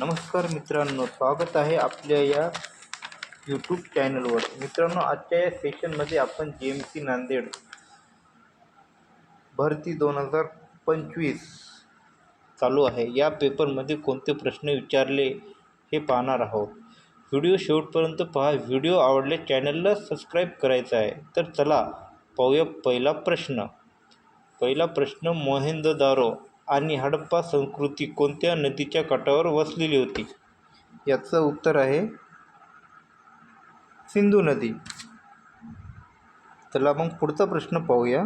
नमस्कार मित्रांनो, स्वागत आहे आपल्या या यूट्यूब चॅनलवर. मित्रांनो, आजच्या या सेशनमध्ये आपण GMC नांदेड भरती 2025 चालू आहे या पेपरमध्ये कोणते प्रश्न विचारले हे पाहणार आहोत. व्हिडिओ शेवटपर्यंत पहा. व्हिडिओ आवडल्यास चॅनलला सबस्क्राईब करायचं आहे. तर चला पाहूया पहिला प्रश्न मोहेंजोदारो आणि हडप्पा संस्कृती कोणत्या नदीच्या काठावर वसलेली होती? याचं उत्तर आहे सिंधू नदी. चला मग पुढचा प्रश्न पाहूया.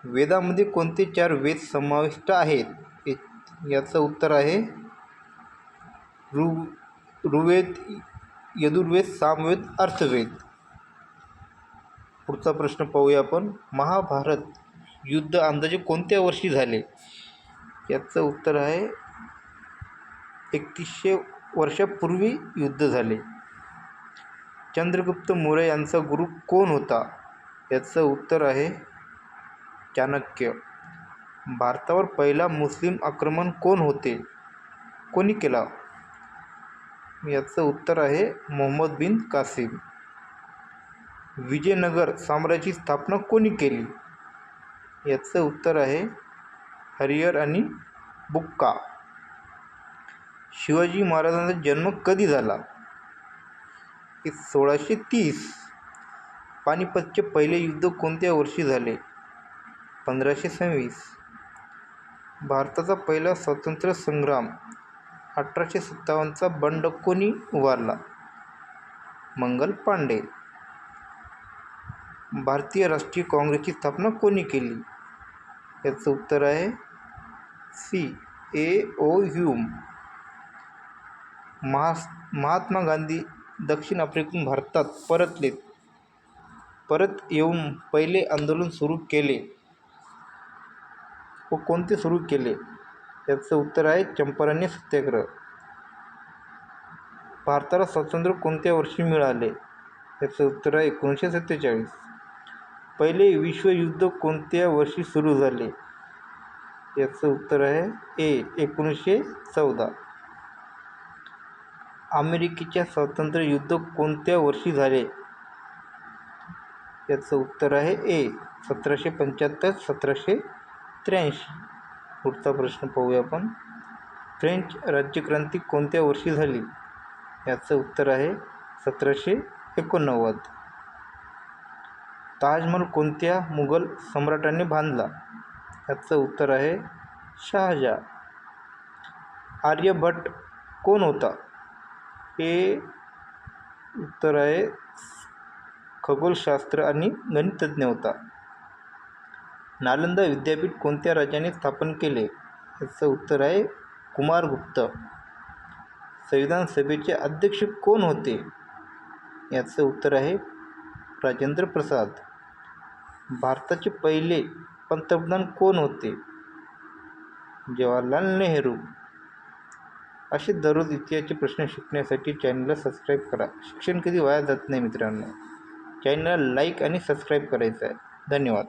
वेदामध्ये कोणते 4 वेद समाविष्ट आहेत? याचं उत्तर आहे ऋग्वेद, यजुर्वेद, सामवेद, अथर्ववेद. पुढचा प्रश्न पाहूया आपण. महाभारत युद्ध अंदाजे कोणत्या वर्षी झाले? याचं उत्तर आहे 3100 वर्षापूर्वी युद्ध झाले. चंद्रगुप्त मौर्य यांचा गुरु कोण होता? याचं उत्तर आहे चाणक्य. भारतावर पहिला मुस्लिम आक्रमण कोणी केला? याचं उत्तर आहे मोहम्मद बिन कासिम. विजयनगर साम्राज्याची स्थापना कोणी केली? याचं उत्तर आहे हरिहर आणि बुक्का. शिवाजी महाराजांचा जन्म कधी झाला? 1630. पानिपतचे पहिले युद्ध कोणत्या वर्षी झाले? 1526. भारताचा पहिला स्वातंत्र्य संग्राम 1857चा बंड कोणी उभारला? मंगल पांडे. भारतीय राष्ट्रीय काँग्रेसची स्थापना कोणी केली? याचं उत्तर आहे CAO ह्यूम. महात्मा गांधी दक्षिण आफ्रिकेतून भारतात परत येऊन पहिले आंदोलन सुरू केले व कोणते सुरू केले? याचं उत्तर आहे चंपारण्य सत्याग्रह. भारताला स्वातंत्र्य कोणत्या वर्षी मिळाले? याचं उत्तर आहे 1947. पहिले विश्वयुद्ध कोणत्या वर्षी सुरू झाले? याचं उत्तर आहे 1914. अमेरिकेच्या स्वातंत्र्य युद्ध कोणत्या वर्षी झाले? याचं उत्तर आहे 1775-1783. पुढचा प्रश्न पाहूया आपण. फ्रेंच राज्यक्रांती कोणत्या वर्षी झाली? याचं उत्तर आहे 1789. ताजमहल कोणत्या मुघल सम्राटाने बांधला? याचं उत्तर आहे शहाजहां. आर्यभट्ट कोण होता? हे उत्तर आहे खगोलशास्त्र आणि गणितज्ञ होता. नालंदा विद्यापीठ कोणत्या राजाने स्थापन केले? याचं उत्तर आहे कुमारगुप्त. संविधान सभेचे अध्यक्ष कोण होते? याचं उत्तर आहे राजेंद्र प्रसाद. भारताचे पहिले पंतप्रधान कोण होते? जवाहरलाल नेहरू. असे दररोज इतिहासाचे प्रश्न शिकण्यासाठी चॅनलला सबस्क्राईब करा. शिक्षण कधी वाया जात नाही मित्रांनो. चॅनलला लाईक आणि सबस्क्राईब करायचं आहे. धन्यवाद.